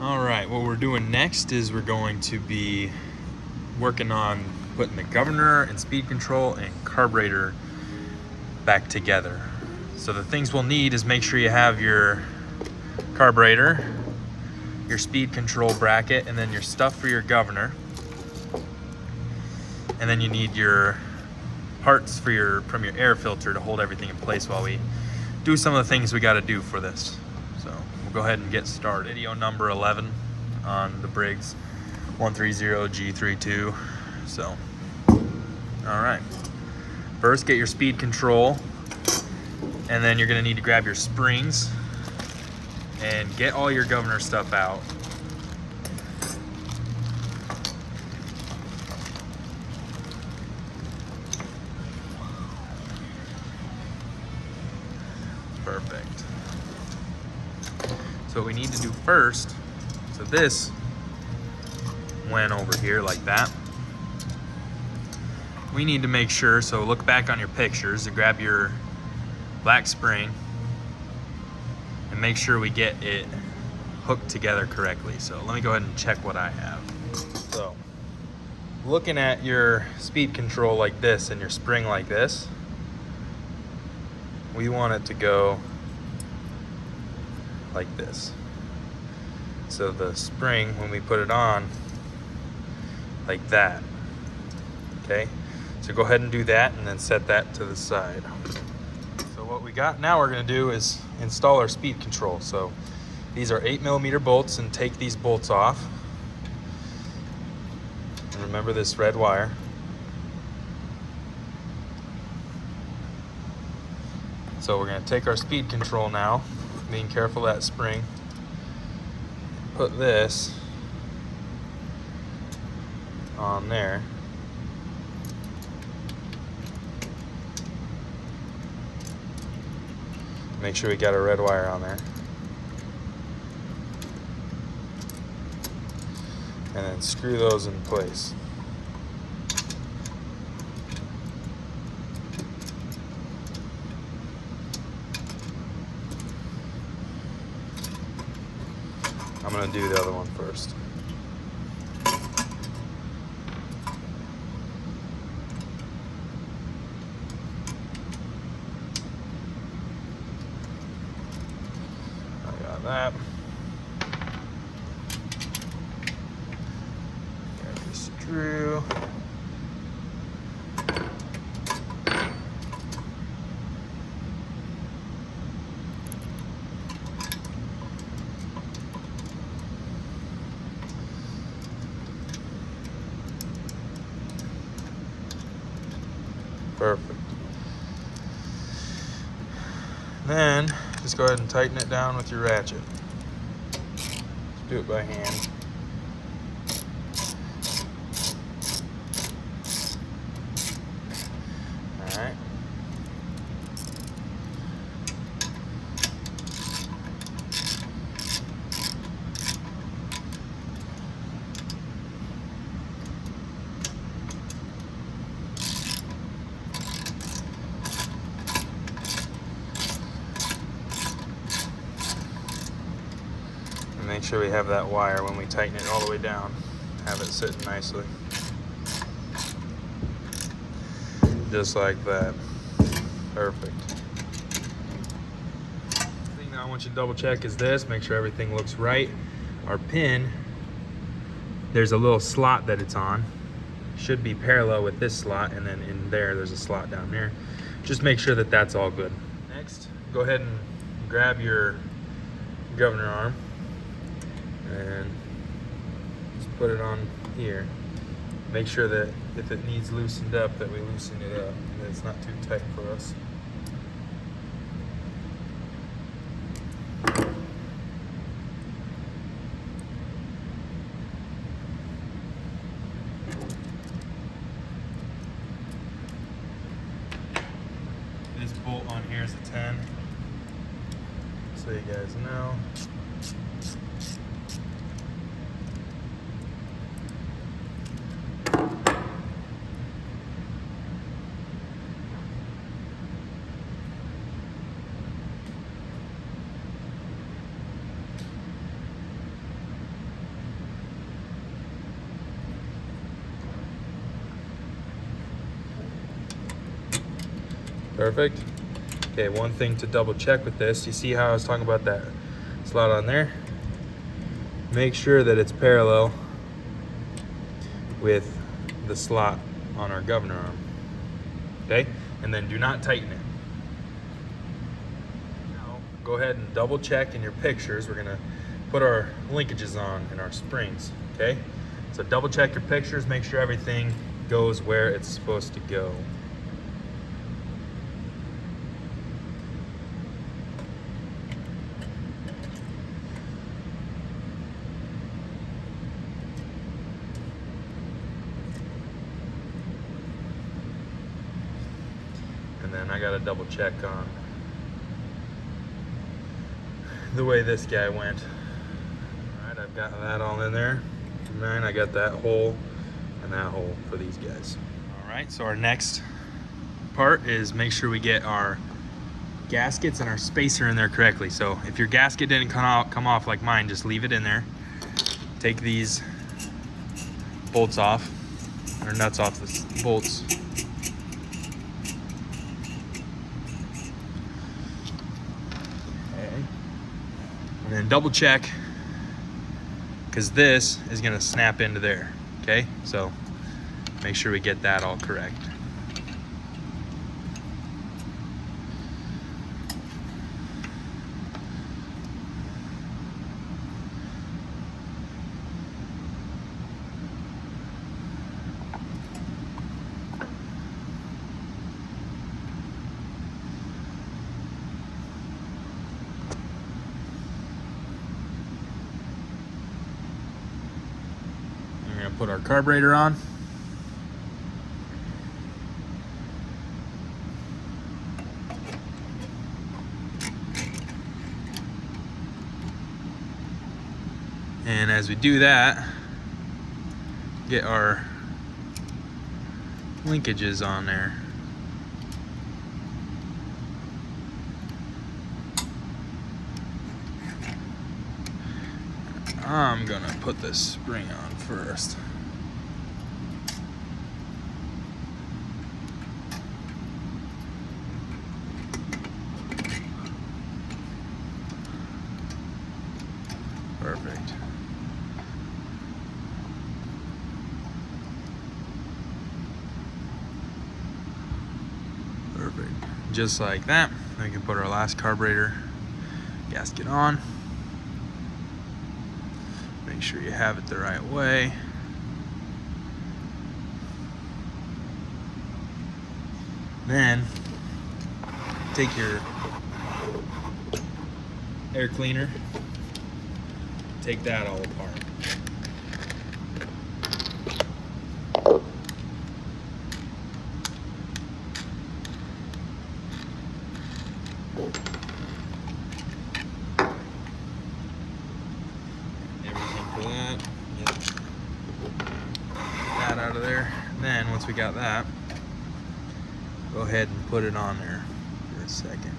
All right, what we're doing next is we're going to be working on putting the governor and speed control and carburetor back together. So the things we'll need is make sure you have your carburetor, your speed control bracket, and then your stuff for your governor. And then you need your parts for from your air filter to hold everything in place while we do some of the things we got to do for this. So we'll go ahead and get started. Video number 11 on the Briggs 130G32. So, all right. First, get your speed control, and then you're gonna need to grab your springs and get all your governor stuff out. Perfect. So what we need to do first, so this went over here like that. We need to make sure, so look back on your pictures and grab your black spring and make sure we get it hooked together correctly. So let me go ahead and check what I have. So looking at your speed control like this and your spring like this, we want it to go like this. So the spring, when we put it on, like that, okay? So go ahead and do that and then set that to the side. So what we got now we're gonna do is install our speed control. So these are 8mm bolts, and take these bolts off. And remember this red wire. So we're gonna take our speed control now, being careful of that spring. Put this on there. Make sure we got a red wire on there. And then screw those in place. I'm gonna do the other one first. That. Grab your screw. Perfect. Then just go ahead and tighten it down with your ratchet. Just do it by hand. All right. Make sure we have that wire when we tighten it all the way down. Have it sitting nicely. Just like that. Perfect. The thing that I want you to double check is this. Make sure everything looks right. Our pin, there's a little slot that it's on. Should be parallel with this slot, and then in there's a slot down there. Just make sure that that's all good. Next, go ahead and grab your governor arm and just put it on here. Make sure that if it needs loosened up, that we loosen it up, and that it's not too tight for us. This bolt on here is a 10, so you guys know. Perfect. Okay, one thing to double check with this, you see how I was talking about that slot on there? Make sure that it's parallel with the slot on our governor arm. Okay, and then do not tighten it. Now, go ahead and double check in your pictures. We're gonna put our linkages on in our springs, okay? So double check your pictures, make sure everything goes where it's supposed to go. And then I gotta double check on the way this guy went. All right, I've got that all in there. And then I got that hole and that hole for these guys. All right, so our next part is make sure we get our gaskets and our spacer in there correctly. So if your gasket didn't come off like mine, just leave it in there. Take these bolts off, or nuts off the bolts. Okay. And then double check, because this is gonna snap into there, okay? So make sure we get that all correct. We're gonna put our carburetor on. And as we do that, get our linkages on there. I'm gonna put this spring on first. Perfect. Perfect. Just like that. We can put our last carburetor gasket on. Make sure you have it the right way. Then take your air cleaner, take that all apart. That out of there. Then once we got that, go ahead and put it on there for a second.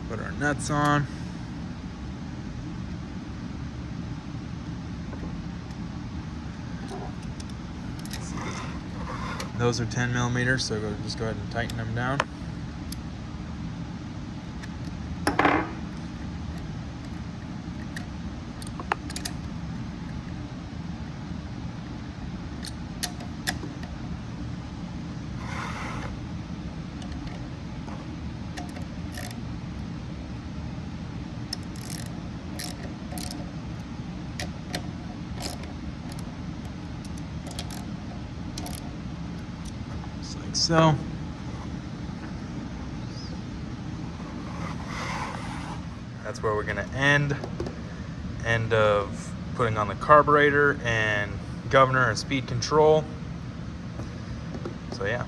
Put our nuts on. Those are 10 millimeters, so just go ahead and tighten them down. So That's where we're gonna end of putting on the carburetor and governor and speed control. So yeah.